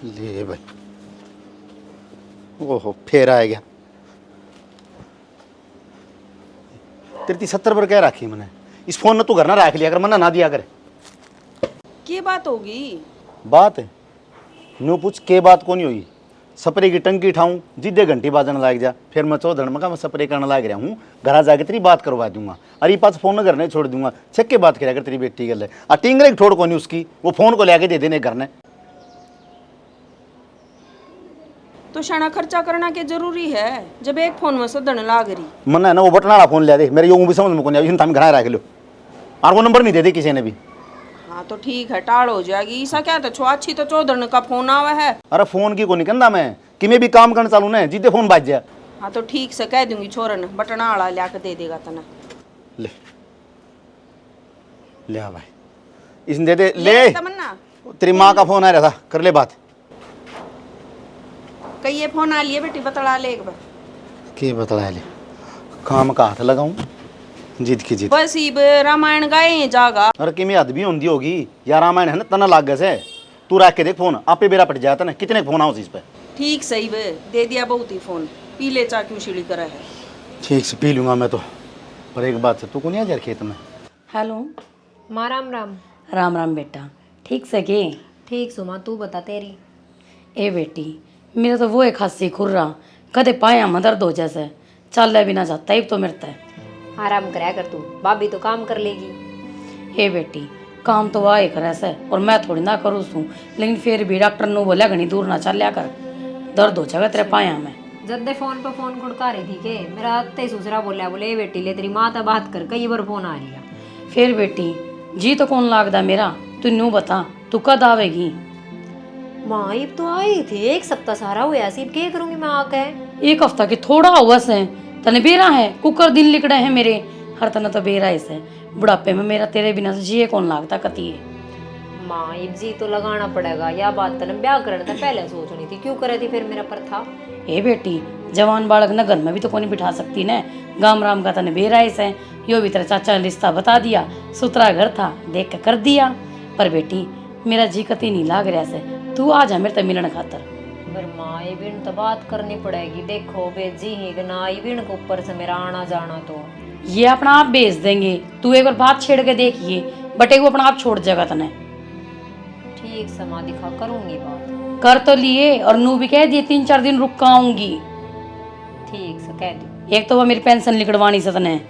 ले भाई, ओहो फिर आ गया। तेरी 70 पर कह रखी मैंने, इस फोन ने तू घर ना रख लिया कर, मना ना दिया कर। की बात होगी? बात है न्यू पूछ के बात को नहीं हुई। सपरे की टंकी ठाऊं जिद्दे घंटी बाजन लाग जा, फिर मैं चौधर में मैं सपरे करने लाग रहा हूँ, घर जाके तेरी बात करवा दूंगा। अरे पास फोन न करने छोड़ दूंगा, छक के बात करा कर तेरी बेटी गल है। आ टिंगरे की ठोड़ को नहीं उसकी, वो फोन को लेके दे देने घर ने। तो शाना खर्चा करना के जरूरी है जब एक फोन में सदन लाग रही। मन है ना वो बटन वाला फोन ले दे, मेरे यूं भी समझ में को नहीं आई, घर रख लो और वो नंबर नहीं दे दे किसी ने भी। हाँ तो ठीक है, टाल हो जाएगी। ऐसा क्या तो छो अच्छी तो चौधर का फोन आवा है। अरे फोन की को नहीं कहना मैं कि मैं भी काम करना चालू ना जिद्दे फोन बाज जाए। हाँ तो ठीक से कह दूंगी छोरन बटन वाला लाके दे देगा तना। ले ले आ भाई, इसने दे दे ले। तमन्ना तेरी माँ का फोन आ रहा था, कर ले बात। कई ये फोन आ लिए बेटी, बतला ले एक बार। के बतला ले, काम का हाथ लगाऊं जिद की जिद। बस इब रामायण गाए जागा। अरे कि में हद भी होंगी होगी या रामायण है ना तना लाग गए से। तू रख के देख फोन, आपे बेरा पट जाता ना। कितने फोन आओ इस पे? ठीक सही बे, दे दिया बहुत ही फोन। पी ले चा क्यों सीढ़ी करा है। ठीक से पी लूंगा मैं तो, पर एक बात है, तू को नहीं आ जा खेत में? हेलो माँ राम राम। राम राम बेटा, ठीक से के? ठीक सुमा, तू बता तेरी। ए बेटी, मेरा तो वो एक खांसी खुर्रा कदे पाया में दर्द हो जैसे, चल भी ना जाता ही तो मरता है। आराम कराया कर तू, भाभी तो काम कर लेगी। ए बेटी, काम तो आए करे से और मैं थोड़ी ना करूँ सूँ, लेकिन फिर भी डॉक्टर ने बोला घनी दूर ना चल लिया कर, दर्द हो जाएगा तेरे पाया में। जद्दे फोन पे फोन खुड़का रही थी के मेरा अत्ते ससुरा बोला, बोले ए बेटी ले तेरी माँ तो बात कर, कई बार फोन आ रही है। फिर बेटी जी तो कौन लागदा मेरा, तू न्यू बता तू कद आवेगी? माँ इब तो आई थी, एक सप्ताह सारा हुआ सिर्फ क्या करूंगी मैं आके। एक हफ्ता की थोड़ा हुआ से तने बेरा है, कुकर दिन लिकड़े हैं मेरे, हर तना तो बेरा ऐसे बुढ़ापे में मेरा तेरे बिना से जिए कौन लागता कती है। माँ इब जी तो लगाना पड़ेगा, या बात तने ब्याह करने था पहले सोचनी थी, क्यों करे थी फिर मेरा पर था। ए बेटी, जवान बालक न घर में भी तो कोई बिठा सकती न, गाम राम का तने बेरा ऐसे, यो भी तेरा चाचा ने रिश्ता बता दिया, सुतरा घर था देख के कर दिया। पर बेटी मेरा जी कती नहीं लाग रहा से, तू आ जा मेरे ते मिलन खातर। पर माँ ये बिन तो बात करनी पड़ेगी, देखो बेजी ही गना ये बिन के ऊपर से मेरा आना जाना तो ये अपना आप भेज देंगे, तू एक बार बात छेड़ के देखिए, बटे वो अपना आप छोड़ जाएगा तने। ठीक समा दिखा करूंगी बात। कर तो लिए और नू भी कह दिए 3-4 दिन रुक के आऊंगी। ठीक से कह दी। एक तो वो मेरी पेंशन निकलवानी से तने।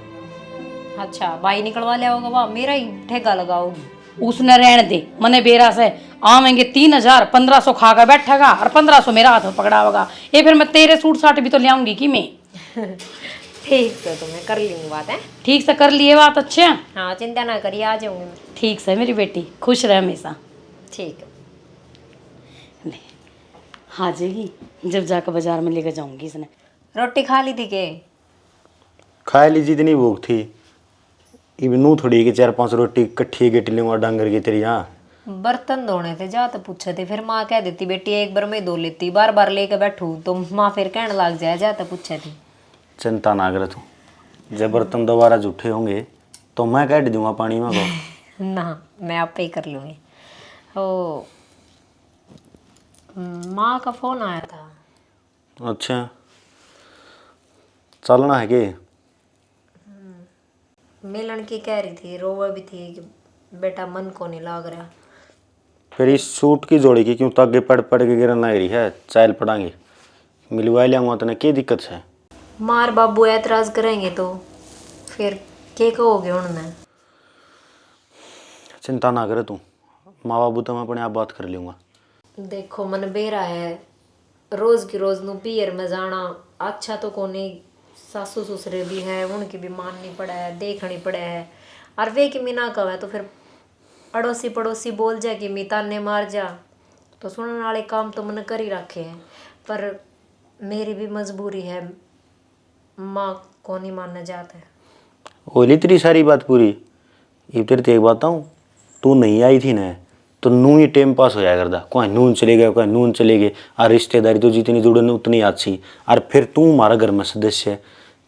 अच्छा भाई निकलवा लिया होगा, वाह मेरा ही ठेका लगाओगी। उसने रहने दे, मने बेरा से आवेंगे 3000 1500 खा कर बैठेगा और 1500 मेरा हाथ में पकड़ा होगा। ये फिर मैं तेरे सूट साट भी तो ले आऊंगी कि मैं। ठीक से तो मैं कर लूंगी बात है। ठीक से कर लिए बात, अच्छे? हाँ चिंता ना करिए, आ जाऊंगी मैं। ठीक से मेरी बेटी, खुश रहे हमेशा। ठीक है। ले आ जाएगी, जब जाकर बाजार में लेकर जाऊंगी इसने। रोटी खा ली थी के? खा ली जितनी भूख थी, इबनू थोड़ी की 4-5 रोटी कट्ठी गेटी लूंगा डांगर की तेरी। यहाँ बर्तन धोने थे जा तो पूछे थे, फिर माँ कह देती बेटी एक बार मैं धो लेती, बार बार लेके बैठू तो माँ फिर कहने लग जाए जा तो पूछे थी। चिंता ना कर तू, जब बर्तन दोबारा जूठे होंगे तो मैं काट दूंगा पानी में को। ना मैं आप पे ही कर लूँगी। ओ माँ का फोन आया था। अच्छा चलना है कि? मिलन की कह रही थी, रोवा भी थी कि बेटा मन को नहीं लाग रहा। फिर इस सूट की जोड़ी की क्यों तागे पड़ पड़ के गिरन लग रही है? चाल पड़ांगे मिलवा लिया तेने, क्या दिक्कत है? मार बाबू ऐतराज करेंगे तो फिर क्या कहोगे उन्होंने? चिंता ना करे तू, माँ बाबू तो मैं अपने आप बात कर लूँगा। देखो मन बेरा है, रोज की रोज नु पियर में जाना अच्छा तो कोनी, सासू ससुरे भी है उनकी भी माननी पड़ा है, देखनी पड़ा है। और वे कि मी ना कहे तो फिर अड़ोसी पड़ोसी बोल जाए कि मी ताने मार जा, तो सुनने वाले काम तो मन कर ही रखे हैं। पर मेरी भी मजबूरी है, माँ को नहीं मानने जाते। ओली तेरी सारी बात पूरी। ये तेरे ते एक बात हूँ, तू नहीं आई थी ना तो नू ही टाइम पास हो जाया करता, कोई नून चले गए कोई नून चले गए, और रिश्तेदारी तो जितनी जुड़न उतनी अच्छी। और फिर तू हमारा घर में सदस्य है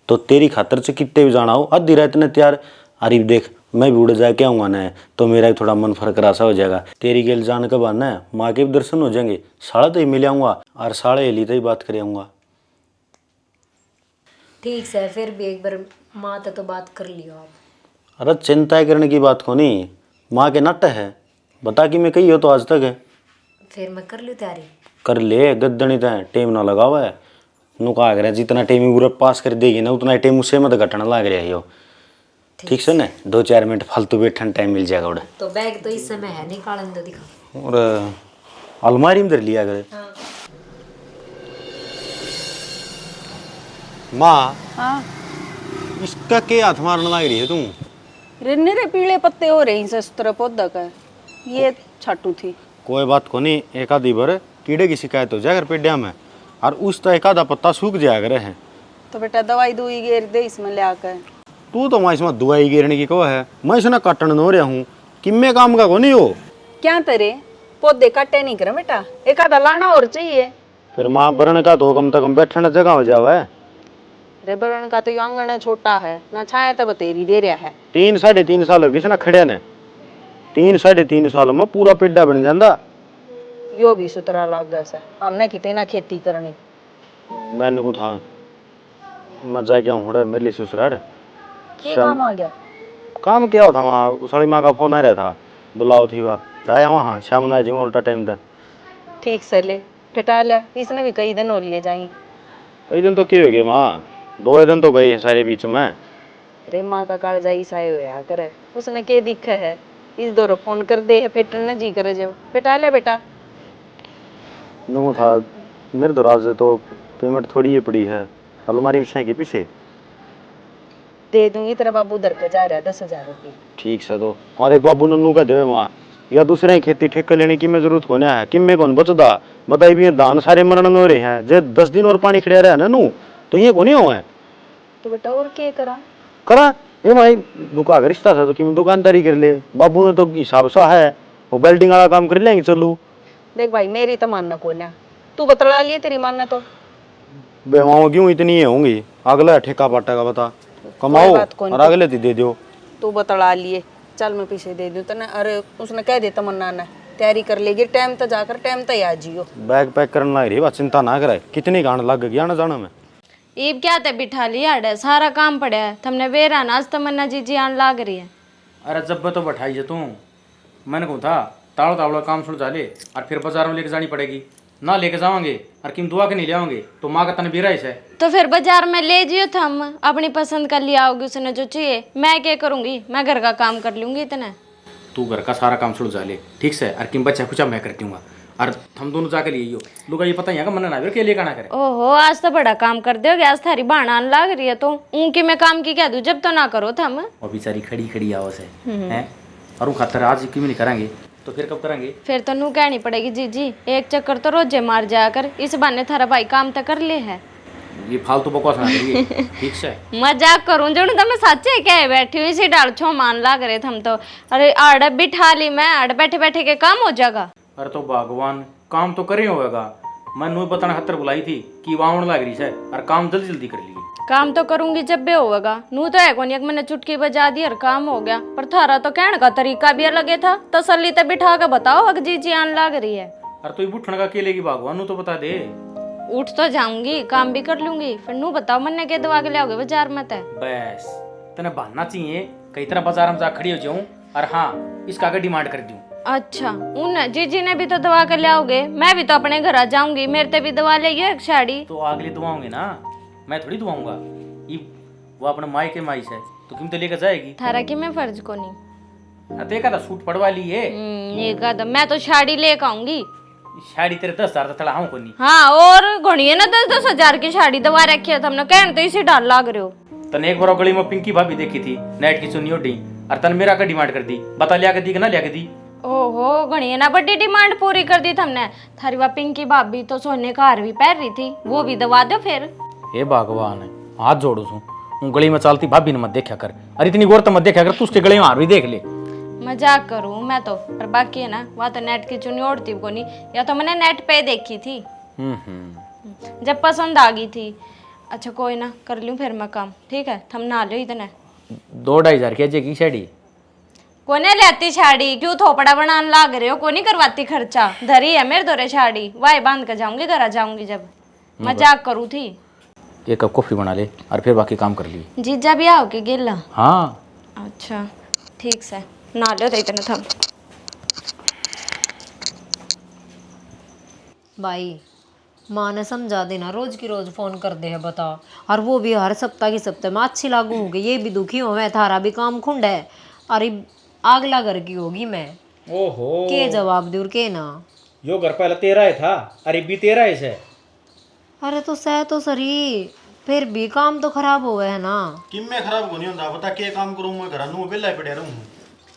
तो तेरी खातर से कितने भी जाना हो आधी रात ने तैयार। अरे देख मैं भी उड़ जाके आऊँगा ना तो मेरा भी थोड़ा मन फरकरा सा हो जाएगा। तेरी गेल जान कब आना है, माँ के भी दर्शन हो जाएंगे, साड़ा तो ही मिल आऊँगा और साड़े ली तो ही बात कर आऊँगा। ठीक है, फिर भी एक बार माँ तो बात कर लियो आप। अरे चिंता करने की बात को नहीं, माँ के नट है, बता कि मैं कही हो तो आज तक है। फिर मैं कर लूँ तैयारी। कर ले, गद्दनी तो टेम ना लगा हुआ है। नु कहा कर जितना टेम पूरा पास कर देगी ना उतना टेम उससे मत घटना लग रहा है यो। ठीक से ना 2-4 मिनट फालतू बैठने टाइम मिल जाएगा उड़ा। तो बैग तो इस समय है, निकालन तो दिखा। और अलमारी में धर लिया करे। हाँ। माँ हाँ इसका क्या हाथ मारने लग रही है तुम? रिन्ने रे पीले पत्ते हो रहे हैं सस्त्र पौधा का, ये छाटू थी। कोई बात को नहीं, एक आधी बार कीड़े की शिकायत हो जाएगा पेडिया में और उस तो एक आधा पत्ता सूख जाया करे है। तो बेटा दवाई दुई गेर दे इसमें ले आकर। तू तो मैं इसमें दुआई गिरने की कहो है, मैं इसने काटन नो रहा हूँ, किम्मे काम का को नहीं हो। क्या तेरे पौधे काटे नहीं करे बेटा, एक आधा लाना और चाहिए। फिर माँ बरन का तो कम से कम बैठने जगह हो जावा है। रे बरण का तो यो आंगन छोटा है ना, छाया तो बतेरी दे रहा है। 3-3.5 साल हो गए ना खड़े ने, 3-3.5 साल में पूरा पेड्डा बन जाता। यो भी सुतरा लाग जैसा, हमने कितने ना खेती करनी। मैंने को था मैं जा क्या हूँ मेरे लिए ससुराल क्या काम आ गया? काम क्या होता वहाँ, साड़ी माँ का फोन आ रहा था, बुलाओ थी वहाँ आया वहाँ शाम में जाऊँ उल्टा टाइम था। ठीक से ले पिटा ले, इसने भी कई दिन हो लिए जाई। कई दिन तो क्या हो गए माँ, 2 दिन तो गए सारे बीच में। रे माँ का काल जाई साए होया करे, उसने के दिख है इस दौर फोन कर दे फिर न जी करे जब पिटा ले बेटा। नो था मेरे दराज तो पेमेंट थोड़ी ही पड़ी है, अलमारी में के पीछे दे दूंगी, तेरा बाबू दर पे जा रहा है 10,000 रुपये। ठीक से तो, और एक बाबू नन्नू का दे वहाँ या दूसरे की खेती ठेका लेने की मैं जरूरत कोने है, कि मैं कौन बचदा बताई भी धान सारे मरण हो रहे हैं, जे 10 दिन और पानी खड़े रहा नू तो ये को नहीं हुआ है। तो बेटा और क्या करा? करा ये भाई दुकान का रिश्ता था तो कि दुकानदारी कर ले, बाबू ने तो हिसाब सा है वो वेल्डिंग वाला काम कर लेंगे। चलू देख भाई मेरी तो मानना को ना, तू बतला लिए तेरी मानना तो बेवाओं क्यों इतनी है होंगी, अगला ठेका पाटा का बता कमाओ और अगले दे दो। तू बतला लिए, चल मैं पीछे दे दूं तने। अरे उसने कह दे तमन्ना ने तैयारी कर लेगी, टाइम तो जाकर टाइम तो आ जियो। बैग पैक करने लग रही है, चिंता ना करे, कितनी गांड लग गया ना जाना में। ईब क्या ते बिठा लिया है, सारा काम पड़ा है, तुमने बेरा नाज तमन्ना जी आन लाग रही है। अरे जब तो बैठाई तू, मैंने कहा था ताड़ो तावड़ा काम सुलझा ले और फिर बाजार में लेके जानी पड़ेगी, ना लेके जाओगे और किम दुआ के नहीं ले आओगे तो माँ का तन बेरा है। तो फिर बाजार में ले जियो, थम अपनी पसंद कर लिया आओगे उसने जो चाहिए। मैं क्या करूंगी, मैं घर का काम कर लूंगी इतना। तू घर का सारा काम सुलझा ले ठीक से, और किम बच्चा खुचा मैं कर दूंगा और हम दोनों जाके लिए लोग ये पता ही मन ना के लिए कहना करे। ओहो आज तो बड़ा काम कर दोगे, आज थारी बाण आन लाग रही है तो ऊँकी मैं काम की क्या दूं, जब तो ना करो थम। और बेचारी खड़ी खड़ी आवस है और वो खातर आज क्यों नहीं करेंगे तो फिर कब करेंगे? फिर तो नू कहनी पड़ेगी जी एक चक्कर तो रोजे मार जाया कर, इस बहाने थारा भाई काम तो कर ले है। ये फालतू बकवास ना करिए ठीक से। मजाक करूं जो तो मैं सच्चे कह बैठी हुई इसी डाल छो मान लाग रहे थे हम तो। अरे आड़ बिठा ली मैं, आड़ बैठे बैठे के काम हो जाएगा। अरे तो भगवान काम तो करे होगा, मैं नू बताना खातर बुलाई थी कि वावण लग रही है और काम जल्दी जल्दी कर लिए। काम तो करूंगी जब भी होगा, नू तो है कौन एक मैंने चुटकी बजा दी और काम हो गया। पर थारा तो कहने का तरीका भी अलग था, तसल्ली तो बिठा के बताओ अग जी आन लाग रही है। अरे तो ये बुठन का केलेगी भगवान नू तो बता दे। उठ तो जाऊंगी, काम भी कर लूंगी, फिर नू बताओ मन्ने के दवा के ले आओगे बाजार में तय। बस तने बहाना चाहिए कई तरह बाजार में जा खड़ी हो जाऊं और हाँ इसका आगे डिमांड कर दूं। अच्छा उन जीजी ने भी तो दवा के ले आओगे, मैं भी तो अपने घर आ जाऊंगी, मेरे ते भी दवा ले एक साड़ी। तो अगली दुआओंगे ना, मैं थोड़ी दुआऊंगा, ये वो अपने माई के माई से तो कीमत लेकर जाएगी। थारा की मैं फर्ज को नहीं देखा था सूट पड़वा ली है ये कदम, मैं तो साड़ी लेकर आऊंगी। साड़ी तेरे 10,000 थड़ा हूं को नहीं। हाँ और घोड़िए ना 10-10 हजार की साड़ी दवा रखी है तुमने, कहने तो इसे डाल लाग रहे हो। तने एक बार गली में पिंकी भाभी देखी थी नेट की चुन्नी ओढ़ी और तन मेरा का डिमांड कर दी, बता लिया के दी कि ना लिया के दी। ओहो घणिए ना बड़ी डिमांड पूरी कर दी तुमने। थारी वह पिंकी भाभी तो सोने का हार भी पहन रही थी, वो भी दवा दो फिर। हे भगवान हाथ जोड़ू छू, गली में चलती भाभी ने मत देखा कर, अरे इतनी गौर तो मत देखा कर, तू उसके गले में हार भी देख ले। मजाक करूं मैं तो, पर बाकी है ना वहाँ तो नेट की चुन्नी ओढ़ती को नहीं, या तो मैंने नेट पे देखी थी जब पसंद आ गई थी। अच्छा कोई ना कर लूं फिर मैं काम, ठीक है थम ना लो इतने। 2-2.5 हजार की साड़ी कोने लेती साड़ी, क्यों थोपड़ा बनाने लाग रहे हो? कोनी करवाती खर्चा, धरी है मेरे दोरे साड़ी, वाई बांध कर जाऊंगी, घर आ जाऊंगी जब। मजाक करूँ थी। एक कप कॉफी बना ले और फिर बाकी काम कर लिए। जीजा भी आओगे गेला? हाँ अच्छा ठीक से ना लो तो इतने थम। भाई माँ ने समझा देना, रोज की रोज फोन कर दे है बता, और वो भी हर सप्ताह की सप्ताह में अच्छी लागू होगी। ये भी दुखी हो मैं, थारा भी काम खुंड है, अरे आगला घर की होगी मैं। ओहो के जवाब दूर के ना। यो घर पहले तेरा ही था, अरे भी तेरा है इसे। अरे तो सह तो सरी, फिर भी काम तो खराब हो गया है ना। किम में खराब को नहीं होता, बता के काम करूं मैं, घर नु बेला पड़े रहूं।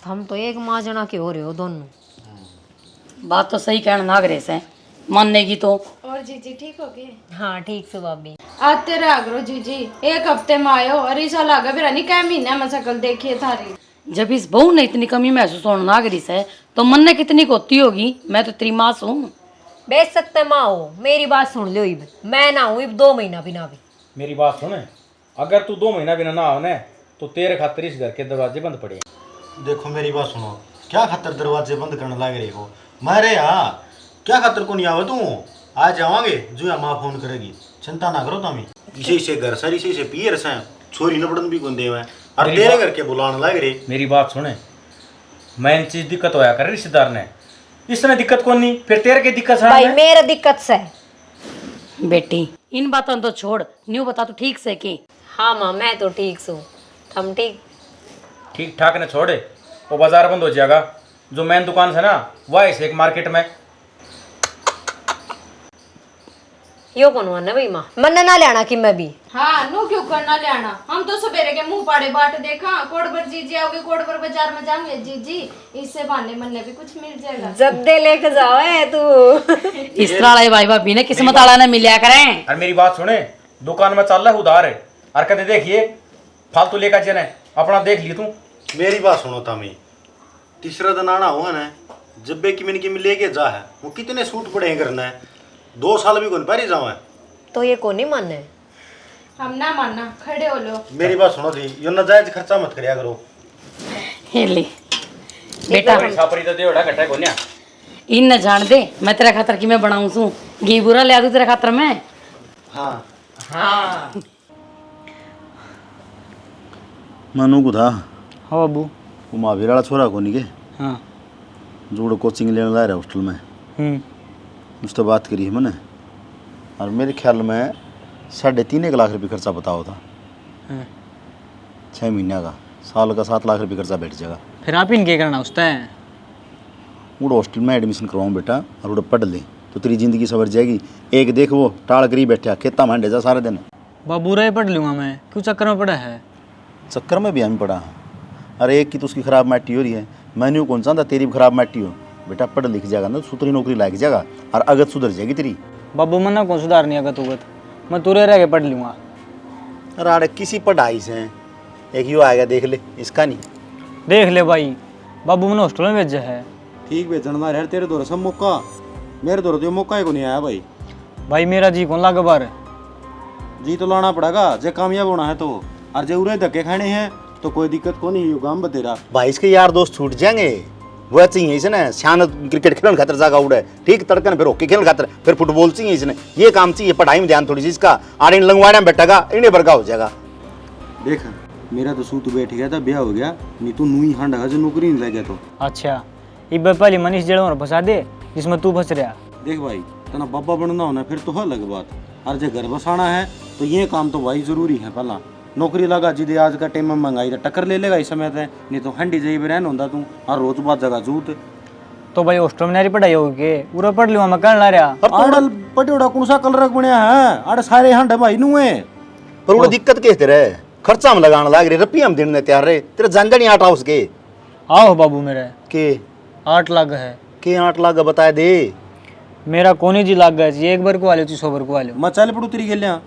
हम तो एक माँ जना के हो रहे हो दोनों। बात तो सही कहना नाग रहे से, मानने की तो। और जीजी ठीक हो गए? हाँ ठीक से भाभी। आते रहा करो जीजी, एक हफ्ते में आयो और ऐसा लगा फिर नहीं क्या महीने में शकल देखिए थारी। जब इस बहू ने इतनी कमी महसूस होने नाग रही से, तो मन ने कितनी होती होगी। मैं तो तेरी माँ हूँ। बेच सकते माँ हो, मेरी बात सुन लो इब, मैं ना हूँ इब 2 महीना बिना भी। मेरी बात सुन, अगर तू 2 महीना बिना ना आने तो तेरे खातिर इस घर के दरवाजे बंद पड़े। देखो मेरी बात सुनो, क्या खातर दरवाजे बंद करने लग रही हो? मारे यहाँ क्या खातर को नहीं आवे तू? आज जावांगे जो या माँ फोन करेगी, चिंता ना करो तुम। इसे से घर सारी से पियर से छोरी नबड़न भी गुंदे हुए और तेरे घर के बुलाने लग रहे। मेरी बात सुने, मैं चीज दिक्कत होया कर रिश्तेदार ने, इसने दिक्कत कौन नहीं, फिर तेरे के दिक्कत भाई मेरा दिक्कत से। बेटी इन बातों तो छोड़, न्यू बता तू ठीक से की। हाँ माँ मैं तो ठीक हूँ, हम ठीक। ठीक ठाक ने छोड़े, वो बाजार बंद हो जाएगा। जो मेन दुकान है ना वह ऐसे एक मार्केट में। यो कौन हुआ ना भाई माँ, मन ना लेना कि मैं भी। हाँ नो क्यों करना लेना, हम तो सवेरे के मुंह पाड़े बाट देखा, कोडबर जीजी आओगे, कोडबर बाजार में जाएंगे जीजी, इससे बहाने मन ने भी कुछ मिल जाएगा। जब दे लेके जाओ है तू। इस तरह भाई भाभी ने किस्मत वाला ने मिलिया करें। और मेरी बात सुने, दुकान में चल रहा है उधार है, और कहते देखिए फालतू लेकर चले, अपना देख ली तू। मेरी बात सुनो तामी, तीसरा दिन आना हुआ ना, जब बे की मैंने की लेके जा है, वो कितने सूट पड़े हैं करना है, 2 साल भी कौन पारी जाओ है। तो ये कौन नहीं मानने, हम ना मानना, खड़े हो लो। मेरी बात सुनो थी, यो नाजायज खर्चा मत करिया करो। हे ले बेटा, छापरी तो देवड़ा कटा है कोन्या। इन न जान दे मैं तेरा खातर की मैं बनाऊं सू, घी बुरा ले दूं तेरा खातर मैं। हाँ हाँ मनु को था हाँ बाबू। वो महावीर वाला छोरा को नहीं के हाँ जोड़ कोचिंग लेने ला रहा है हॉस्टल में, उससे बात करी है मैंने, और मेरे ख्याल में 3.5 लाख रुपये खर्चा बताओ था। 6 महीने का, साल का 7 लाख रुपये खर्चा बैठ जाएगा। फिर आप इनके करना उसता है। वो हॉस्टल में एडमिशन करवाऊँ बेटा, और वो पढ़ ले तो तेरी ज़िंदगी सवर जाएगी। एक देख वो टाल करी बैठा खेता मांडे जा सारे दिन, बाबू रहे पढ़ लूँगा मैं, क्यों चक्कर में पड़ा है। चक्कर में भी हम पड़ा। अरे एक की तो उसकी ख़राब मैटी हो रही है, मैंने कौन चाहता तेरी भी खराब मैटी हो। बेटा पढ़ लिख जाएगा ना, सुतरी नौकरी लाग जाएगा और अगत सुधर जाएगी तेरी। बाबू मना कौन सुधार नहीं अगत उगत, मैं तुरे रह के पढ़ लूँगा। अरे अरे किसी पढ़ाई से एक यू आएगा देख ले, इसका नहीं देख ले भाई, बाबू मैंने हॉस्टल में भेजा है। ठीक बेचना यार, तेरे दौर सब मौका, मेरे दौर तो मौका ही को नहीं आया भाई। भाई मेरा जी कौन लागे बार, जी तो लाना पड़ेगा जे कामयाब होना है तो, और जे उरे धक्के खाने हैं तो कोई दिक्कत को नहीं, यो काम बतेरा भाई। इसके यार दोस्त छूट जाएंगे, वो चाहिए इसने शान क्रिकेट खेलने खातर जागा उड़े, ठीक तड़कन फिर हॉकी खेलने खातर, फिर फुटबॉल चाहिए इसने, ये काम चाहिए। पढ़ाई में ध्यान थोड़ी सी इसका, और इन लंगवाड़ा में बैठेगा इन्हें बरका हो जाएगा। देख मेरा तो सूत बैठ गया था, ब्याह हो गया, नहीं तो नूही हांडा जो नौकरी नहीं लग गया तो। अच्छा इब पहले मनीष जेड़ में फंसा दे जिसमें तू फंस रहा। देख भाई तना बाबा बनना होना फिर तो अलग बात, और जो घर बसाना है तो ये काम तो भाई जरूरी है। पहला नौकरी लगा जिदे आज का टाइम में महंगाई तो टक्कर ले लेगा इस समय से, नहीं तो हंडी जाइए रहन होता तू, और रोज बाद जगह जूत। तो भाई हॉस्टल में नारी पढ़ाई होगी, पूरा पढ़ लूँगा मैं, कर ला रहा। अब तोड़ा पटियोड़ा कौन सा कलर बनया है, अरे सारे हंडे भाई नु है, पर वो दिक्कत कहते रहे खर्चा में लगाने लग रहे, रुपये हम देने तैयार रहे, तेरे जानजा नहीं आटा उसके। आओ बाबू मेरे के 8 लाख है। के 8 लाख बताए दे, मेरा कोनी जी लाग गया जी, एक बार को वाले 100 बार को वाले मैं चल पड़ू तेरी गलियां।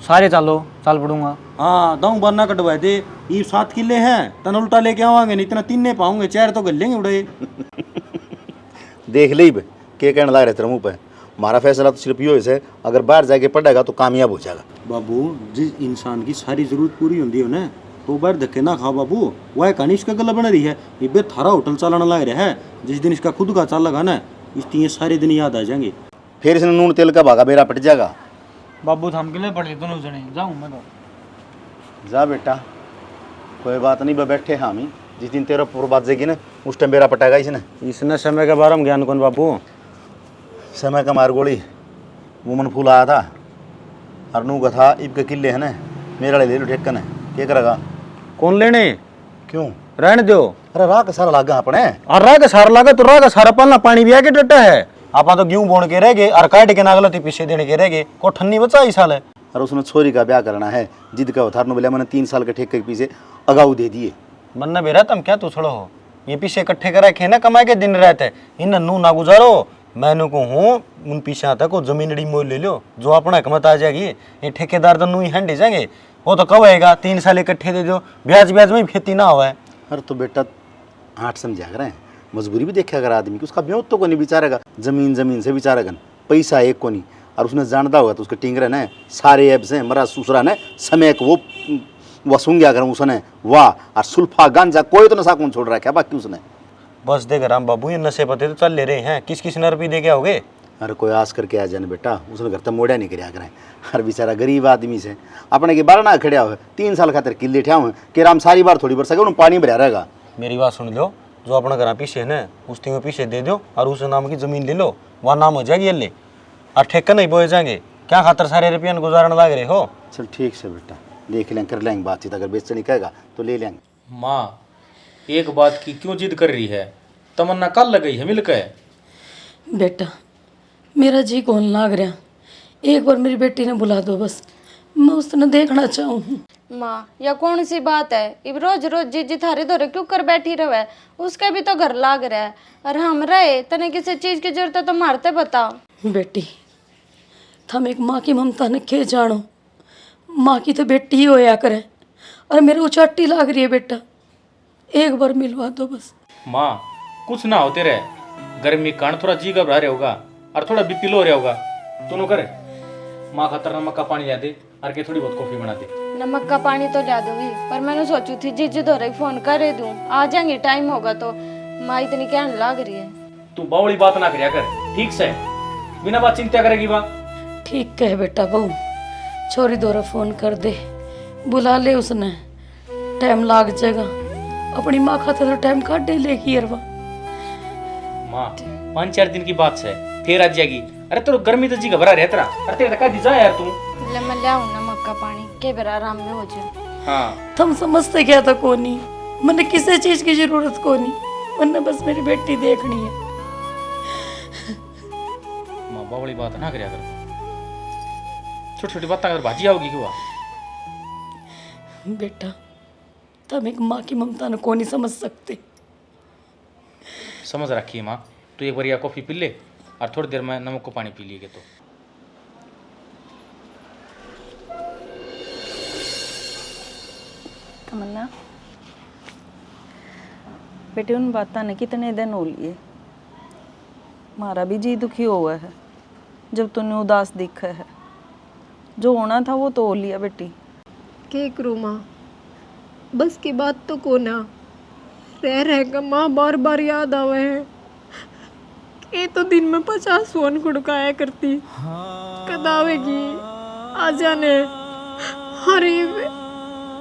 सारे चालो चाल पड़ूंगा। हाँ दाऊ बरना कटवाए दे, ये 7 किले हैं तन उल्टा लेके आवांगे, नहीं इतना 3 नहीं पाऊंगे, 4 तो गल लेंगे उड़े। देख ली के कहने लग रहे तेरे मुँह पे, हमारा फैसला तो सिर्फ यो है, अगर बाहर जाके पढ़ेगा तो कामयाब हो जाएगा। बाबू जिस इंसान की सारी जरूरत पूरी होती है ना, तो बार धक्के ना खा बाबू, वह कहानी इसका गला बन रही है। ये बे थारा होटल चलाना लग रहा है, जिस दिन इसका खुद का चाल लगा ना, इस दिन ये सारे दिन याद आ जाएंगे। फिर इसने नून तेल का भागा बेरा पट जाएगा। बाबू थाम के लिए पड़े दोनों जने, जाऊँ मैं तो। जा बेटा, कोई बात नहीं, बैठे हम ही। जिस दिन तेरा पूर्व बात जाएगी ना, उस टाइम बेरा पटाएगा इसने। इसने समय के बारे में ज्ञान कौन बाबू? समय का मार गोली वो मन फूल आया था और नू का था ईब के किले है ना, मेरा ले लो ठेकन है, क्या करेगा? कौन लेने? क्यों रहने दो। अरे राह का सारा लागा अपने। और राह का सारा लगा तो राह का सारा पालना पानी भी आके डटा है। आपा तो गेहूं बोन के रह गए और काट के नागलती पीछे देने के रह गए, को ठन्नी बचा इस साल है। और उसने छोरी का ब्याह करना है, जिद का उतारने बोले मैंने 3 साल के ठेके के पीछे अगाऊ दे दिए। मन्ना बेरा तुम क्या तू छोड़ो हो, ये पीछे इकट्ठे करा के ना कमा के दिन रहते इन नू ना गुजारो। मैंने को हूँ उन पीछे आता को जमीनड़ी मोल ले लो, जो अपना हिकमत आ जाएगी। ये ठेकेदार तो नू ही हैंडे जाएंगे, वो तो कब आएगा 3 साल इकट्ठे दे दो, ब्याज ब्याज में खेती ना हुआ है। अरे तो बेटा आठ समझा कर रहे हैं, मजबूरी भी देखा अगर आदमी की, उसका ब्योत तो को नहीं बिचारेगा, जमीन जमीन से बिचारेगा, पैसा एक को नहीं। और उसने जानता होगा तो उसके टिंगरे ने सारे ऐप से मरा सूसरा ने समय को वो वसूंग गया करूँ उसने, वाह। और सुल्फा गांजा कोई तो नशा कौन छोड़ रखा है बाकी उसने। बस देख राम बाबू, ये नशे पते तो चल ले रहे हैं, किस किस नर भी दे गया होगे। अरे कोई आस करके आ जाने बेटा, उसने घर तक मोड़ा नहीं कराया करें। हर बेचारा गरीब आदमी से अपने के बारह ना खड़िया हुए, 3 साल खातर किले ठा हुए कि राम सारी बार थोड़ी बरसा उन्हें पानी भरा रहेगा। मेरी बात सुन लो, जो अपना घर पीछे है ना उस तीन पीछे दे दो और उस नाम की जमीन ले लो, वहाँ नाम हो जाएगी ये, और ठेका नहीं बोए जाएंगे। क्या खातर सारे रुपया गुजारने लग रहे हो? चल ठीक से बेटा, देख लेंगे, कर लेंगे बातचीत, अगर बेचने कहेगा तो ले लेंगे। माँ एक बात की क्यों जिद कर रही है? तमन्ना कल लग गई है मिलकर। बेटा मेरा जी कौन लाग रहा, एक बार मेरी बेटी ने बुला दो बस, मैं उसने देखना चाहूँ। माँ यह कौन सी बात है, इब रोज रोज जीजी थारे धोरे क्यों कर बैठी रहे? उसका भी तो घर लाग रहा है, और हम रहे तने किसी चीज की जरूरत है तो मारते बताओ। बेटी थम एक माँ की ममता ने के जानो, माँ की तो बेटी ही होया करे, और मेरे को चट्टी लाग रही है बेटा, एक बार मिलवा दो बस। माँ कुछ ना होते रहे, गर्मी कारण थोड़ा जी घबरा रहा होगा और थोड़ा बीपी लो रहा होगा, दोनों करे। माँ खातर नमक का पानी ला दे और के थोड़ी बहुत कॉफी बना दे। नमक का पानी तो ला दूंगी, पर मैंने सोची थी जीजी धोरे फोन कर दूं, आ जाएंगे टाइम होगा तो। माँ इतनी कहने लाग रही है। तू बावली बात ना करिया कर, ठीक से, बिना बात चिंता करेगी बा। ठीक कहे बेटा बहू, छोरी दोरा फोन कर दे, बुला ले उसने, टाइम लाग जाएगा। अपनी माँ खाते तो टाइम काट दे लेगी अरवा। माँ 5-4 दिन की बात है, फिर आ जाएगी। अरे तो गर्मी तो जी घबरा रहा तेरा, अरे तेरा का दिजा यार तू। ले मैं ले आऊं नमक का पानी, के बेरा आराम में हो जाए। हाँ तुम समझते क्या था कोनी, मैंने किसी चीज की जरूरत कोनी, मैंने बस मेरी बेटी देखनी है। माँ बावली बात ना करिया कर, छोटी छोटी बातें अगर भाजी आओगी क्यों? बेटा तुम एक माँ की ममता ने कोनी समझ सकते। समझ रखी है माँ, तू एक बार या कॉफी पी ले और थोड़ी देर में नमक को पानी पी लिए तो। तमन्ना बेटे, उन बातों ने कितने दिन हो लिए, मारा भी जी दुखी हुआ है जब तूने उदास दिखा है। जो होना था वो तो हो लिया बेटी। के करूँ माँ, बस की बात तो को ना रह रह कर माँ बार बार याद आवे है। ये तो दिन में 50 फोन खुड़काया करती, कद आवेगी आ जाने। अरे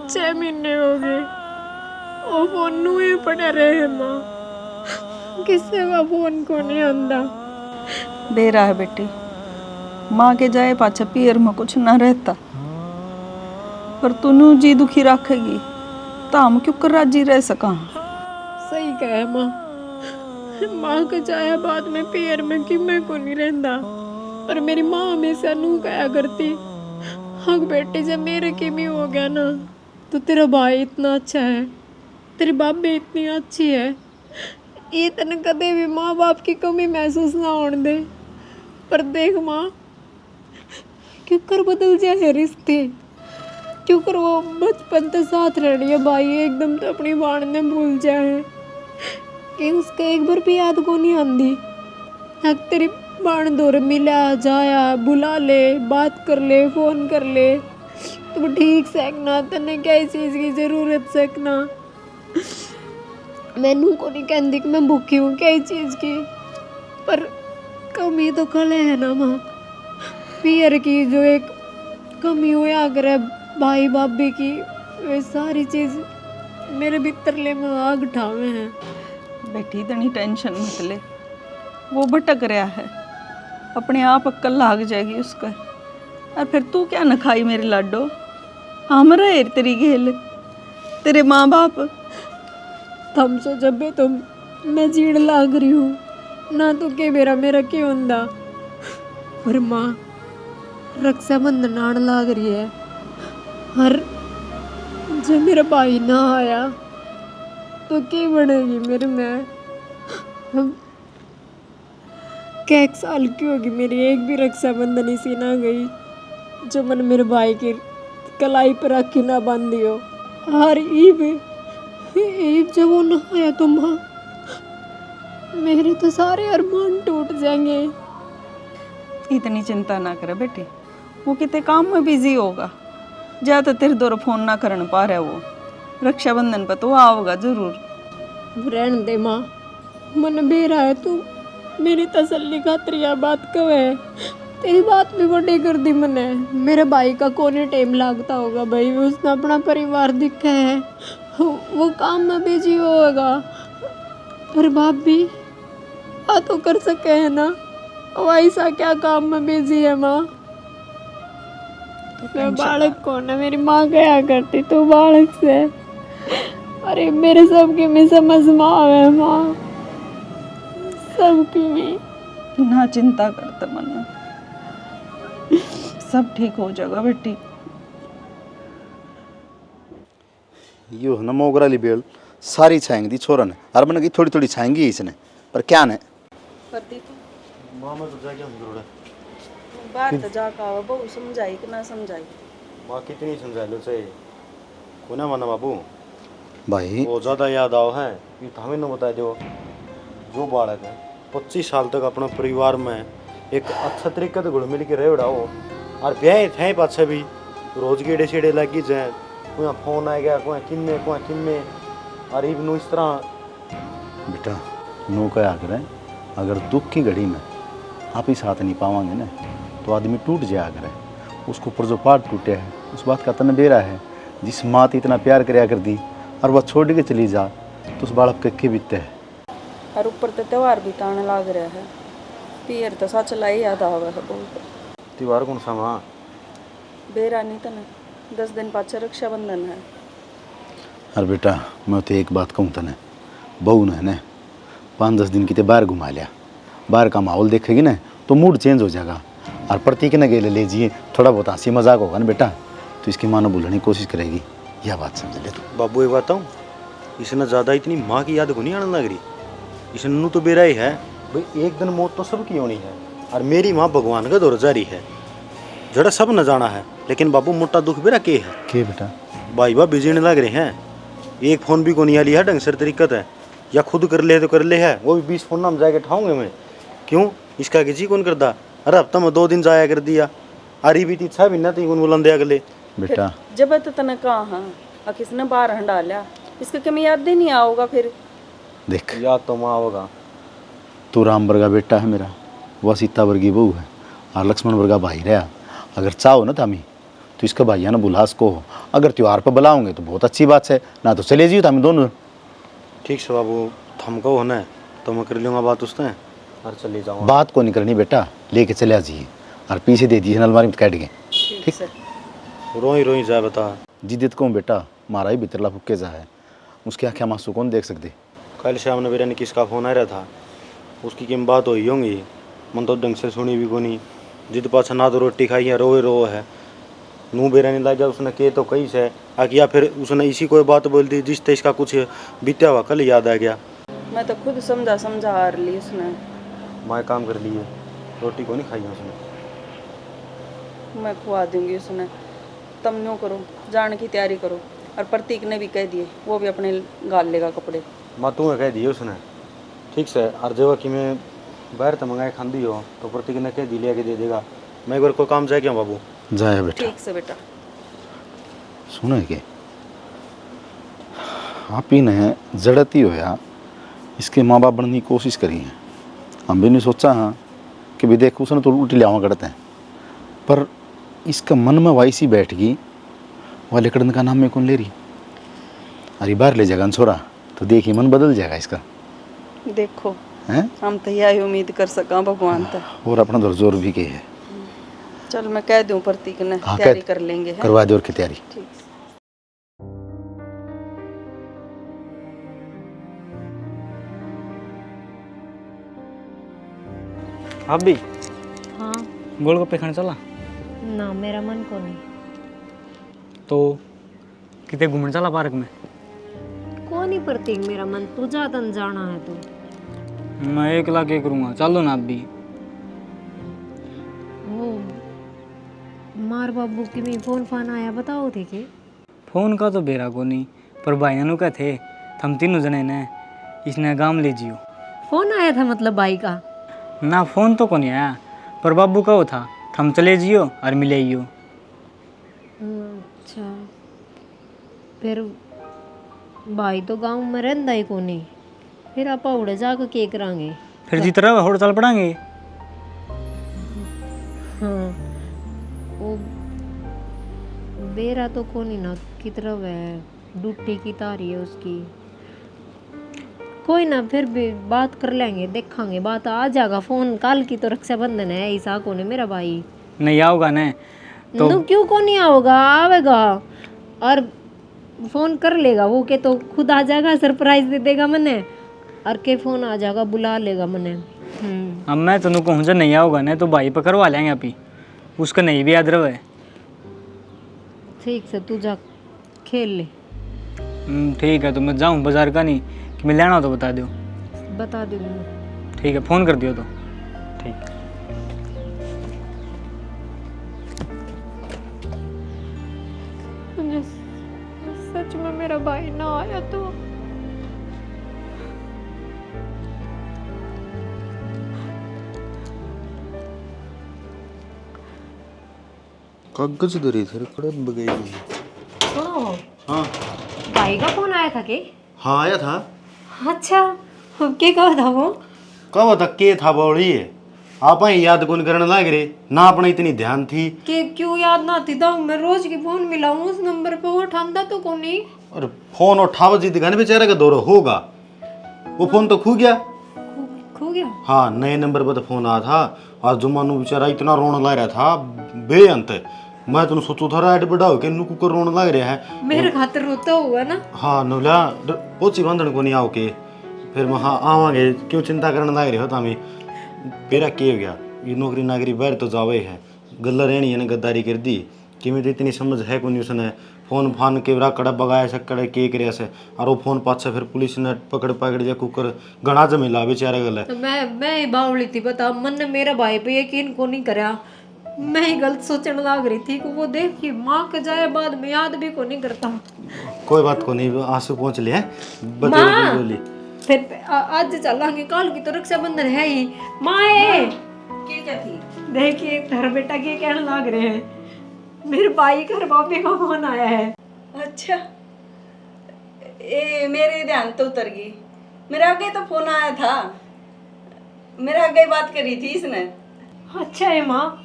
6 महीने हो गए वो फोन नू ही पड़े रहे माँ, किससे का फोन को नहीं आंदा। बेरा है बेटी, माँ के जाए पाछा पियर में कुछ ना रहता, पर तूने जी दुखी रखेगी तो हम क्यों कर राजी रह सका। सही कहे माँ, माँ के जाया बाद में पियर में कि मैं को नहीं रहता, पर मेरी माँ हमेशा नू कहा करती, हाँ बेटी जब मेरे किमी हो गया ना तो तेरा भाई इतना अच्छा है, तेरी भाभी इतनी अच्छी है, ये तने कदे भी माँ बाप की कमी महसूस ना होने दे। पर देख माँ, क्यों कर बदल जाए रिश्ते, क्यों कर वो बचपन से साथ रह रही है भाई एकदम तो अपनी बाण ने भूल जाए कि उसका एक बार भी याद को नहीं आंदी। हक तेरी बाण दौर मिला जाया, बुला ले, बात कर ले, फोन कर ले, तू ठीक सकना, तने क्या चीज की जरूरत सकना। मैनू को नहीं कहती कि मैं भूखी हूँ क्या चीज की, पर कमी तो कले है ना माँ। पियर की जो एक कमी हुआ करे भाई भाभी की, वे सारी चीज मेरे भीतर ले में आग ठावे हैं। बेटी इतनी टेंशन मत ले, वो भटक रहा है, अपने आप अक्ल लाग जाएगी उसका। और फिर तू क्या न खाई मेरे लाडो, हम रहे तेरी घेल, तेरे माँ बाप। थम सो जब भी तुम मैं जीड़ लाग रही हूँ ना, तो के मेरा क्यों होंदा। पर माँ रक्षाबंधन आने लाग रही है, हर जब मेरा भाई ना आया तो क्या बनेगी मेरे में। क्या 1 साल की होगी मेरी, एक भी रक्षाबंधन इसी ना गई जो मैंने मेरे भाई की कलाई पर राखी ना बांधी हो। हर ईब जब वो ना आया तो माँ मेरे तो सारे अरमान टूट जाएंगे। इतनी चिंता ना करे बेटी, वो कितने काम में बिजी होगा, ज्यादा तेरे दौर फोन ना करन पा रहा वो। रक्षाबंधन पर तो आओगा जरूर। रहने दे माँ, मन बेरा है तू मेरी तसल्ली खातिर यह बात कब है। तेरी बात भी बड़ी कर दी मैंने। मेरे भाई का कोने टाइम लागता होगा भाई, उसने अपना परिवार दिखा है, वो काम में बिजी होगा। पर बाप भी आ तो कर सके है ना, वो ऐसा क्या काम में बिजी है माँ। मैं बालक कौन है, मेरी माँ गया करती तू बालक से। अरे मेरे सबकी में समझ माँ है माँ, सबकी में। ना चिंता करते मन में, सब ठीक हो जाएगा बेटी। यो न मोगरा ली बेल सारी छाएंगी दी छोरन, हर बन की थोड़ी थोड़ी छाएंगी इसने, पर क्या ने मामा तो जाके हम जरूर बात तो जाका बहु समझाई कि ना समझाई, माँ कितनी समझा लो से को ना माना बाबू। भाई वो ज़्यादा याद आओ है ये तो हमें न बता दो। जो बालक है 25 साल तक अपना परिवार में एक अच्छा तरीके से घुल मिल के रह उड़ा हो, और ब्याह थे पाछे भी रोज गेड़े शेड़े लगी जाए, कोई फोन आ गया कोई किन्ने और इब इस तरह। बेटा नो क्या करें, अगर दुख की घड़ी में आप ही साथ नहीं पावांगे ना तो आदमी टूट जाया करे। उसको ऊपर जो पाट टूटे है उस बात का तन बेरा है। जिस माँ इतना प्यार कराया कर दी और वह छोड़ के चली जा तो उस बालक के बीतते है। और ऊपर तो त्योहार भी ताने लाग रहा है, पियर तो सच लाई याद आवा है बहुत। त्योहार कौन सा माँ? बेरा नहीं तो ना 10 दिन पाछे रक्षाबंधन है। अरे बेटा मैं तो एक बात कहूँ तने, बहू ने 5-10 दिन की ते बाहर घुमा लिया, बाहर का माहौल देखेगी ना तो मूड चेंज हो जाएगा। और प्रतीक ने गेले ले जिए थोड़ा बहुत हंसी मजाक होगा ना बेटा, तो इसकी माँ ने भूलने की कोशिश करेगी, यह बात समझ ले तू। बाबू एक बात हूँ, इसने ज़्यादा इतनी माँ की याद को नहीं आने लग रही। इसने नू तो बेरा ही है भाई, एक दिन मौत तो सबकी होनी है, और मेरी माँ भगवान का दौर जारी है, जड़ा सब न जाना है। लेकिन बाबू मोटा दुख बेरा के है के बेटा भाई बा बिजने लग रहे हैं, एक फ़ोन भी को नहीं लिया ढंग से तरीकत है, या खुद कर ले तो कर ले है, वो भी 20 फ़ोन हम जाके ठाऊंगे मैं क्यों, इसका कि जी कौन करता। अरे हफ्ता में 2 दिन जाया कर दिया, अरे भी थी 6 महीना तीन बुलंदे अगले। बेटा जब तो तने कहा हाँ किसने बाहर हंडा लिया, इसका कमी याद ही नहीं आओगा फिर। देख याद तो माँ होगा, तू राम वर्गा बेटा है मेरा, वह सीता वर्गी बहू है, और लक्ष्मण वर्गा भाई रहा। अगर चाहो ना तामी तो इसका भाइया ना बुलास को हो, अगर त्योहार पर बुलाओगे तो बहुत अच्छी बात है, ना तो चले जियो तामी दोनों। ठीक से बाबू थमको होना है तो मैं कर लूँगा बात उसने, और चले जाऊँगा। बात को नहीं करनी बेटा, लेके चले जाइए और पीछे दे दिए अलमारी में काट के। ठीक रोई जा बता जिद्दत को बेटा, मारा ही बितरला फुक्के जा है, उसके आँखें आंसू कौन देख सकते। कल शाम ने बेरा ने किसका फ़ोन आ रहा था, उसकी किम बात हुई होंगी, मन तो ढंग से सुनी भी को नहीं। जिद पाछा ना तो रोटी खाई है, रोए रो है, नू बेरा नहीं लग जा उसने के तो कही से आगे, या फिर उसने इसी कोई बात बोल दी जिससे इसका कुछ बीता हुआ कल याद आ गया। मैं तो खुद समझा हार ली उसने। मैं काम कर लिए, रोटी को नहीं खाई है उसने। मैं खुआ दूंगी उसने, तुम न्यों करो, जाने की तैयारी करो। और प्रतीक ने भी कह दिए वो भी अपने गाल लेगा कपड़े। माँ तू कह दिए उसने ठीक से, और जब कि मैं बाहर तो मंगाए खांदी हो तो प्रतीक ने कह दी ले के दे देगा। मैं एक बार कोई काम जाए क्या बाबू? जाए बेटा। ठीक से बेटा। सुनो के आप ही ने जड़त ही होया इसके माँ बाप बनने की कोशिश करी है। हम भी नहीं सोचा हाँ कि भी देख उसने तो उल्टी लियावा करते हैं, पर इसका मन में वाइसी बैठ गई वह लकड़न का नाम में कौन ले रही। अरे बाहर ले जाएगा छोरा तो देखिए मन बदल जाएगा इसका। देखो हैं हम तो यही उम्मीद कर सका भगवान तक। और अपना जोर भी के है। चल मैं कह दूं प्रतीक ने हाँ, तैयारी कह- कर लेंगे हैं? करवा दे और की तैयारी। ठीक। आप भी हाँ गोलगप्पे खाने चला ना, मेरा मन को नहीं। तो कितने घूमने चला पार्क में? कौन ही प्रतीक, मेरा मन तू ज्यादा जाना है तो। मैं 1 लाख ये करूँगा, चलो ना आप भी। वो मार बाबू की भी फोन फान आया बताओ थे कि फोन का तो बेरा को नहीं, पर भाई नु का थे हम तीनों जने ने इसने गांव ले जियो। फोन आया था मतलब भाई का? ना फोन तो को नहीं आया, पर बाबू का वो था हम चले जियो और मिले जियो। अच्छा, फिर भाई तो गांव में रहंदा ही को नहीं, फिर आप उड़े जाकर के करांगे। फिर जिस तरह होड़ चल पड़ांगे। हाँ वो बेरा तो कोनी ना की तरफ है, डूटी की तारी है उसकी। कोई ना, फिर भी बात कर लेंगे, देखेंगे, बात आ जाएगा। फोन कल की तो रक्षाबंधन है, ईसा को ने मेरा भाई नहीं आओगा ने तो क्यों को नहीं आओगा, आवेगा और फोन कर लेगा वो के, तो खुद आ जाएगा, सरप्राइज दे देगा मने, और के फोन आ जाएगा, बुला लेगा मने। अब मैं तेन कहूँ जो नहीं आओगा ने तो भाई पकड़वा लेंगे अभी, उसका नहीं भी याद रहे। ठीक से तू जा खेल ले। ठीक है, तो मैं जाऊँ बाजार का नहीं कि मैं लेना हो तो बता दो। बता दूंगी। ठीक है, फ़ोन कर दियो तो। ठीक। सच में मेरा भाई ना आया तो कागज दरी थे कड़न बगई। सुनो, हाँ भाई का फोन आया था के? हाँ आया था। अच्छा, अब के कहा था वो? कब तक के था बोली है आप ही याद कौन करने लग रहे ना, अपना इतनी ध्यान थी। के क्यों याद ना थी था? मैं रोज की फोन मिलाऊं उस नंबर पे, वो उठांदा तो को नहीं। और फोन उठाव जिद घन बेचारे का दौरा होगा, वो फोन तो खो गया। खो गया? हाँ नए नंबर पर तो फोन आया था। आज जुमानू बेचारा इतना रोने लग रहा था बेअंत। मैं तो सोचू था राइट बड़ा हो के नुकू को रोने लग रहा है। मेरे खातिर रोता होगा ना। हाँ नवला पोची बांधन को नहीं आओ के, फिर मैं हाँ आवांगे, क्यों चिंता करने लग रहे हो तमें। बेरा के हो गया, ये नौकरी नागरी बाहर तो जावे है, गल्ला रहनी है ने गद्दारी कर दी कि मैं तो इतनी समझ है को नहीं। उसने फोन फान के बरा कड़ा बगाया सकड़े के करे से, और वो फोन पाछे फिर पुलिस ने पकड़ जा कुकर घना जमेला बेचारा गल है। तो मैं ही बावली थी, बता मन ने मेरा भाई पे यकीन को नहीं करया। मैं ही गलत सोचने लग रही थी कि वो देख कि माँ के जाए बाद में याद भी को नहीं करता। कोई बात को नहीं, आंसू पहुंच लिए माँ, बोली। फिर आज चलेंगे, कल की तो रक्षाबंधन है ही। माए क्या थी? देखिए तेरा बेटा के कहने लग रहे हैं, मेरे भाई घर बापे का फोन आया है। अच्छा, ए मेरे ध्यान तो उतर गई। मेरे आगे तो फोन आया था, मेरे आगे बात करी थी इसने। अच्छा है माँ,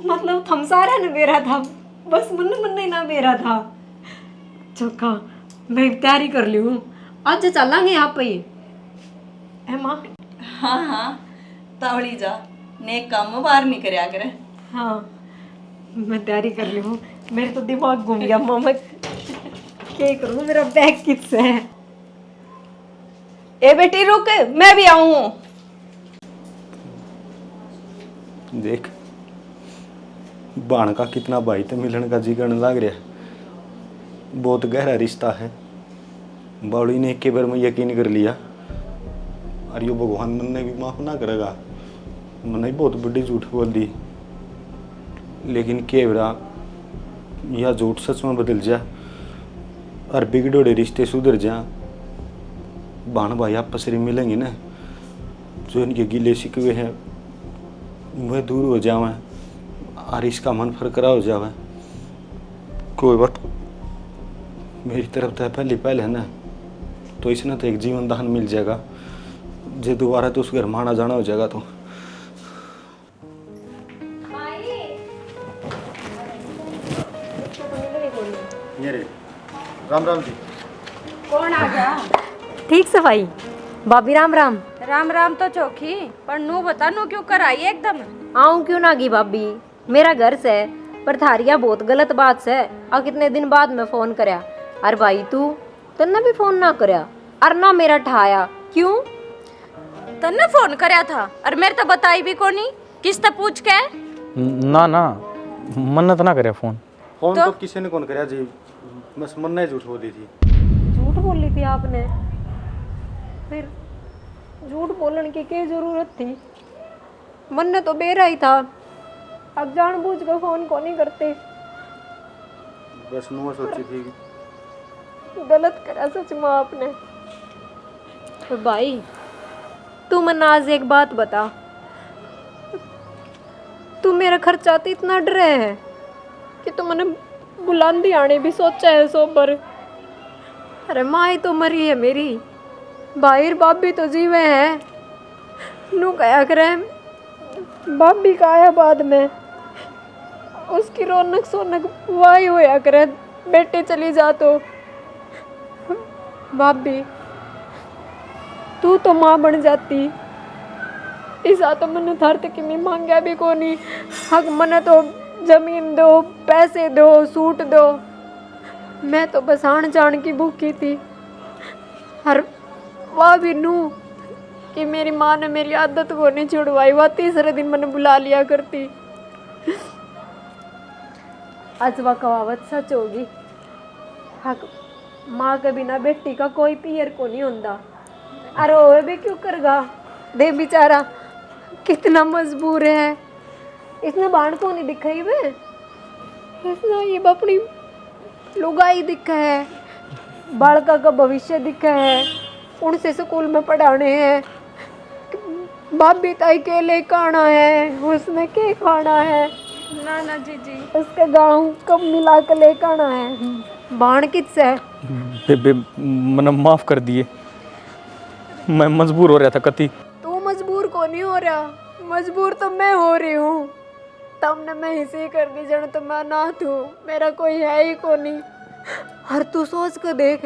मतलब हम सारा ने बेरा था, बस मन ही ना बेरा था। चौका मैं तैयारी कर ली हूँ, आज चलेंगे यहाँ पे है माँ। हाँ हाँ तावड़ी जा, नेक काम बाहर नहीं करया करे। हाँ मैं तैयारी कर ली हूँ, मेरे तो दिमाग घूम गया माँ, मैं क्या करूँ, मेरा बैग किससे है। ए बेटी रुक, मैं भी आऊँ। देख बाण का कितना भाई तो मिलन का जी करने लग रहा है, बहुत गहरा रिश्ता है। बावड़ी ने एक बार में यकीन कर लिया, और यो भगवान ने भी माफ ना करेगा। मैंने बहुत बड़ी झूठ बोल दी, लेकिन के बरा यह झूठ सच में बदल जा और बिगड़ोड़े रिश्ते सुधर जा। बाण भाई आपस में मिलेंगे ना, जो इनके गिले शिकवे हैं वह दूर हो जावे और इसका मन फरकरा हो जावे। कोई बात मेरी तरफ तो पहली पहल है ना, तो इसने तो एक जीवन दान मिल जाएगा। जे दोबारा तो उस घर में आना जाना हो जाएगा तो राम राम जी। कौन आ गया? ठीक से भाई। भाभी राम राम। राम राम तो चौकी, पर नू बता नू क्यों कर आई एकदम? आऊं क्यों ना गी भाभी, मेरा घर से पर थारिया बहुत गलत बात से। आ कितने दिन बाद मैं फोन करया। अरे भाई तन्ने भी फोन ना करया और ना मेरा ठाया क्यों? तन्ने फोन करया था और मेरे तो बताई भी कोनी, किस ते पूछ के? ना ना, मन्नत ना करे फ़ोन। फोन तो किसी ने कौन कराया जी, बस मन ने झूठ बोली थी। झूठ बोली थी आपने? फिर झूठ बोलने की क्या जरूरत थी? मन ने तो बेरा ही था। अब जानबूझ कर फोन को नहीं करते। बस नुआ सोची थी। गलत करा सच में आपने। तो भाई तू मन आज एक बात बता, तू मेरा खर्चा तो इतना डरे है कि तू मैंने बुलंदी आने भी सोचा है सोबर। अरे माँ ही तो मरी है मेरी, भाई भाभी तो जीवे है। नू कया करे भाभी का आया बाद में, उसकी रौनक सोनक वाही होया करे बेटे चली जा तो। भाभी तू तो माँ बन जाती, ऐसा तो मैंने थर तक की मांगा भी को नहीं। हक मने तो जमीन दो, पैसे दो, सूट दो। मैं तो बस आन जान की भूखी थी। हर वाह भी नू कि मेरी माँ ने मेरी आदत को नहीं छुड़वाई, वह तीसरे दिन मैंने बुला लिया करती। आज वह कहावत सच होगी, हक माँ के बिना बेटी का कोई पियर को नहीं होता। अरे वो भी क्यों करगा, दे बेचारा कितना मजबूर है। इसने बाण को नहीं दिखाई वे, इसने ये अपनी लुगाई दिखा है, बालका का भविष्य दिखा है, उनसे स्कूल में पढ़ाने हैं। भाभी ताई के ले खाना है, उसने के खाना है, ना ना जीजी, उसके गाँव कब मिला के ले खाना है। बाण किससे है? बेबे मैंने माफ़ कर दिए, मैं मजबूर हो रहा था कति। तू मजबूर को नहीं हो रहा, मजबूर तो मैं हो रही हूँ। तुमने मैं इसे कर दी जन तो मैं ना थू, मेरा कोई है ही को नहीं। हर तू सोच कर देख,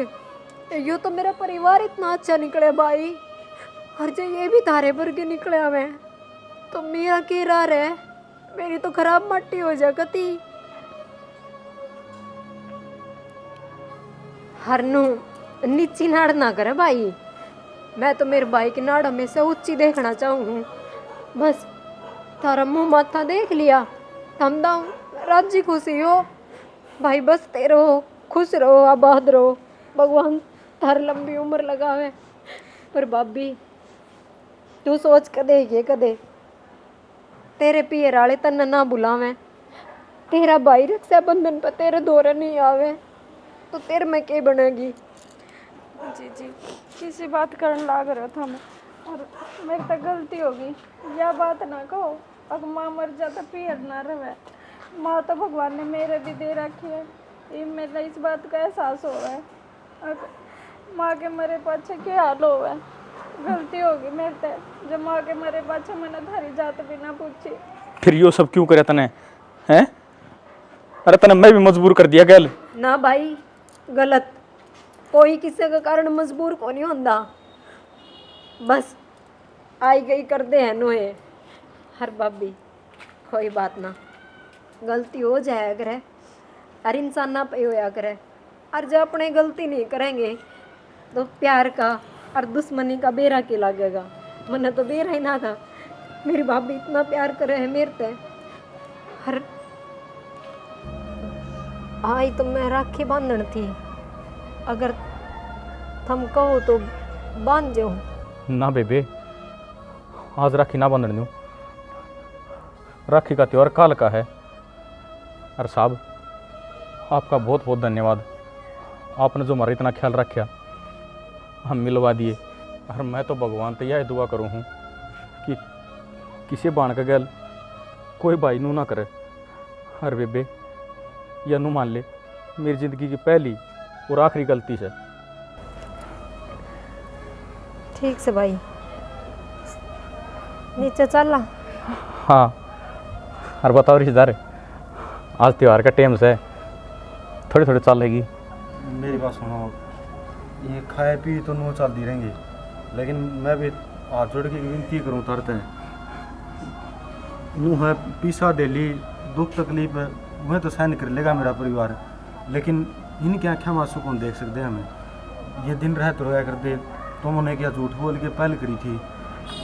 यो तो मेरा परिवार इतना अच्छा निकले भाई, हर जो ये भी तारे भर के निकले हमें, तो मेरा के रहा रहे, मेरी तो खराब मट्टी हो जाती। हर नू नीची नाड़ ना करे भाई, मैं तो मेरे भाई की नाड़ हमेशा ऊंची देखना चाहूँ। बस तारा मुँह माथा देख लिया, थम दाऊ राजी खुशी हो भाई, बस तेरो खुश रहो, आबाद रहो, भगवान तार लंबी उम्र लगावे। पर भाभी तू सोच कदे ये कदे तेरे पियर आले तन्ने ना बुलावे, तेरा भाई रक्षाबंधन पर तेरे दौरे नहीं आवे तो तेरे में क्या बनेगी? जीजी किसी बात करने लाग रहा था मैं, और मेरी तो गलती होगी, यह बात ना कहो। अब माँ मर जाता पियर ना रहे, माँ तो भगवान ने मेरे भी दे रखी है, ये मेरा इस बात का एहसास हो रहा है। अब माँ के मरे पाछे क्या हाल हो है, गलती होगी मेरे से, जब माँ के मरे पाछे मैंने थारी जात भी ना पूछी। फिर यो सब क्यों करे तने हैं? अरे तने मैं भी मजबूर कर दिया गल ना भाई, गलत कोई किसी का कारण मजबूर को नहीं होता, बस आई गई कर दे है नोए। हर भाभी कोई बात ना, गलती हो जाया करे, हर इंसान ना पे होया करे, और जब अपने गलती नहीं करेंगे तो प्यार का और दुश्मनी का बेरा के लगेगा। मैंने तो बेरा ही ना था, मेरी भाभी इतना प्यार करे है मेरे से। हर आई तो मैं राखी बांधन थी, अगर थम कहो तो बांध जाओ। ना बेबे, आज राखी ना बंधन दूँ, राखी का त्योहार काल का है। अरे साहब आपका बहुत बहुत धन्यवाद, आपने जो हमारा इतना ख्याल रखा, हम मिलवा दिए। और मैं तो भगवान से यह दुआ करूँ हूँ कि किसी बाण का गल कोई भाई नू ना करे। अरे बेबे या नू मान ले, मेरी ज़िंदगी की पहली और आखिरी गलती से। ठीक से भाई, नीचे चल। हाँ, और बताओ रिश्तेदार, आज त्यौहार का टाइम से थोड़ी थोड़ी चल लेगी। मेरी बात सुनो, ये खाए पी तो नो चलती रहेंगी, लेकिन मैं भी हाथ जोड़ के विनती करूँ तरते हैं यूँ है पीसा डेली दुख तकलीफ है वह तो सहन कर लेगा मेरा परिवार, लेकिन इनकी आँखें मासूम कौन देख सकते हैं हमें। ये दिन रहते रोया कर दे, तुम उन्हें क्या झूठ बोल के पहल करी थी,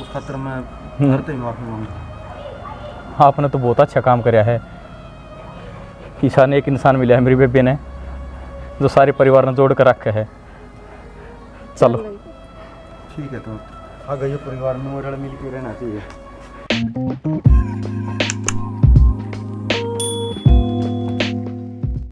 उस खातर मैं करते ही माफ़ी मांगता। आपने तो बहुत अच्छा काम कराया है। किसान एक इंसान मिला है मेरी बेबे ने, जो सारे परिवार ने जोड़ कर रखा है। चलो ठीक है, तो आगे ये परिवार में रल मिल के रहना चाहिए।